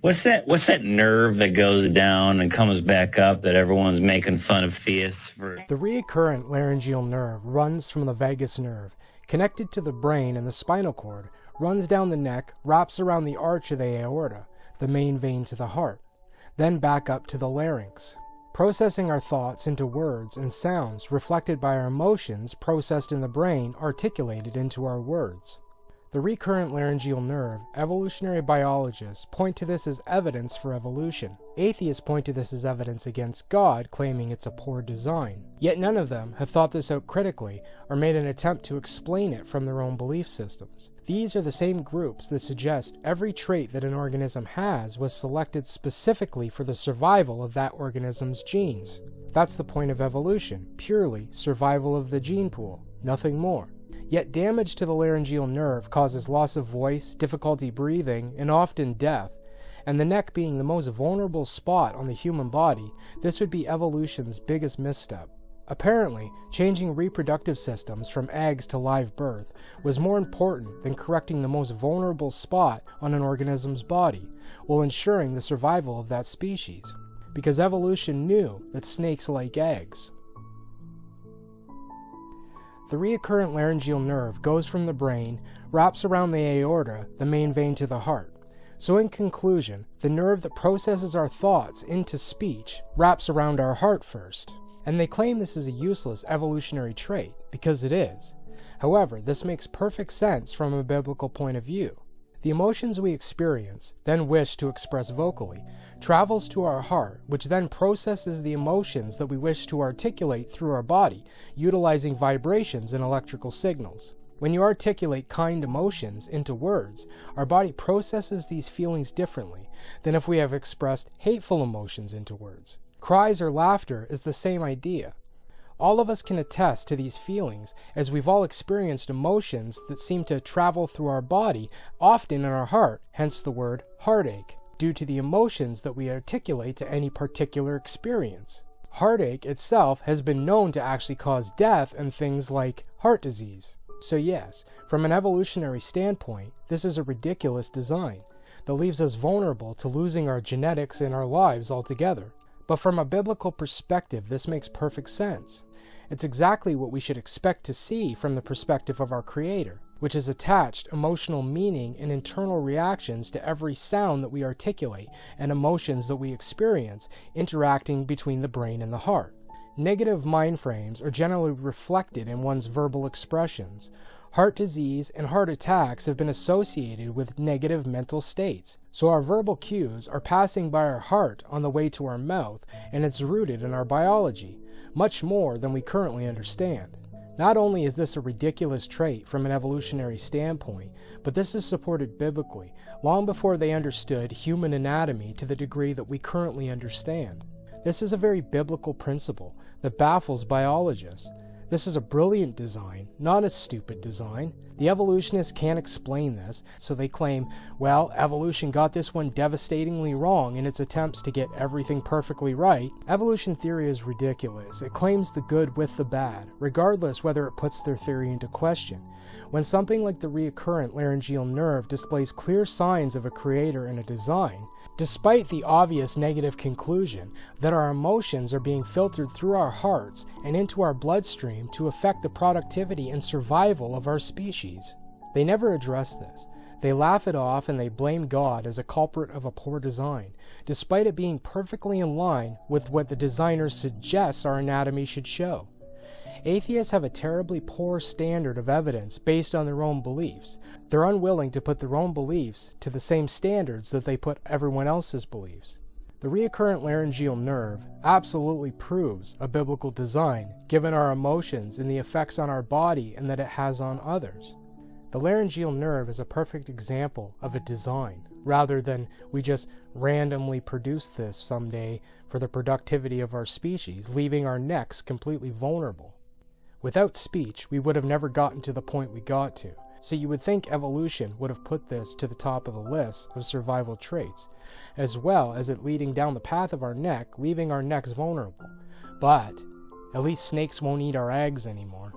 What's that nerve that goes down and comes back up that everyone's making fun of theists for? The recurrent laryngeal nerve runs from the vagus nerve, connected to the brain and the spinal cord, runs down the neck, wraps around the arch of the aorta, the main vein to the heart, then back up to the larynx, processing our thoughts into words and sounds reflected by our emotions processed in the brain articulated into our words. The recurrent laryngeal nerve, evolutionary biologists point to this as evidence for evolution. Atheists point to this as evidence against God, claiming it's a poor design. Yet none of them have thought this out critically or made an attempt to explain it from their own belief systems. These are the same groups that suggest every trait that an organism has was selected specifically for the survival of that organism's genes. That's the point of evolution, purely survival of the gene pool, nothing more. Yet damage to the laryngeal nerve causes loss of voice, difficulty breathing, and often death. And the neck being the most vulnerable spot on the human body, this would be evolution's biggest misstep. Apparently, changing reproductive systems from eggs to live birth was more important than correcting the most vulnerable spot on an organism's body, while ensuring the survival of that species. Because evolution knew that snakes like eggs. The recurrent laryngeal nerve goes from the brain, wraps around the aorta, the main vein to the heart. So in conclusion, the nerve that processes our thoughts into speech wraps around our heart first. And they claim this is a useless evolutionary trait, because it is. However, this makes perfect sense from a biblical point of view. The emotions we experience, then wish to express vocally, travels to our heart, which then processes the emotions that we wish to articulate through our body, utilizing vibrations and electrical signals. When you articulate kind emotions into words, our body processes these feelings differently than if we have expressed hateful emotions into words. Cries or laughter is the same idea. All of us can attest to these feelings, as we've all experienced emotions that seem to travel through our body, often in our heart, hence the word heartache, due to the emotions that we articulate to any particular experience. Heartache itself has been known to actually cause death and things like heart disease. So yes, from an evolutionary standpoint, this is a ridiculous design that leaves us vulnerable to losing our genetics and our lives altogether. But from a biblical perspective, this makes perfect sense. It's exactly what we should expect to see from the perspective of our Creator, which has attached emotional meaning and internal reactions to every sound that we articulate and emotions that we experience interacting between the brain and the heart. Negative mind frames are generally reflected in one's verbal expressions. Heart disease and heart attacks have been associated with negative mental states, so our verbal cues are passing by our heart on the way to our mouth, and it's rooted in our biology, much more than we currently understand. Not only is this a ridiculous trait from an evolutionary standpoint, but this is supported biblically, long before they understood human anatomy to the degree that we currently understand. This is a very biblical principle that baffles biologists. This is a brilliant design, not a stupid design. The evolutionists can't explain this, so they claim, well, evolution got this one devastatingly wrong in its attempts to get everything perfectly right. Evolution theory is ridiculous. It claims the good with the bad, regardless whether it puts their theory into question. When something like the recurrent laryngeal nerve displays clear signs of a creator and a design, despite the obvious negative conclusion that our emotions are being filtered through our hearts and into our bloodstream to affect the productivity and survival of our species. They never address this. They laugh it off and they blame God as a culprit of a poor design, despite it being perfectly in line with what the designer suggests our anatomy should show. Atheists have a terribly poor standard of evidence based on their own beliefs. They're unwilling to put their own beliefs to the same standards that they put everyone else's beliefs. The recurrent laryngeal nerve absolutely proves a biblical design, given our emotions and the effects on our body and that it has on others. The laryngeal nerve is a perfect example of a design, rather than we just randomly produce this someday for the productivity of our species, leaving our necks completely vulnerable. Without speech, we would have never gotten to the point we got to. So you would think evolution would have put this to the top of the list of survival traits, as well as it leading down the path of our neck, leaving our necks vulnerable. But at least snakes won't eat our eggs anymore.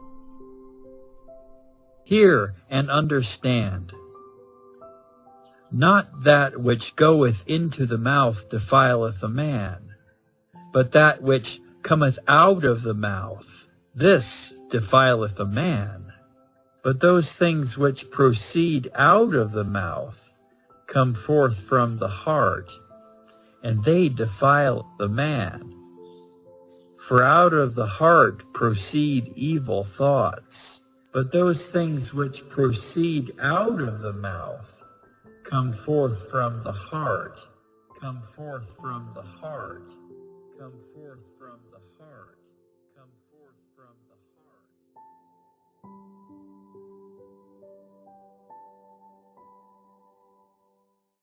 Hear and understand. Not that which goeth into the mouth defileth a man, but that which cometh out of the mouth, this defileth a man. But those things which proceed out of the mouth come forth from the heart, and they defile the man. For out of the heart proceed evil thoughts, but those things which proceed out of the mouth come forth from the heart, come forth from the heart, come forth from the heart.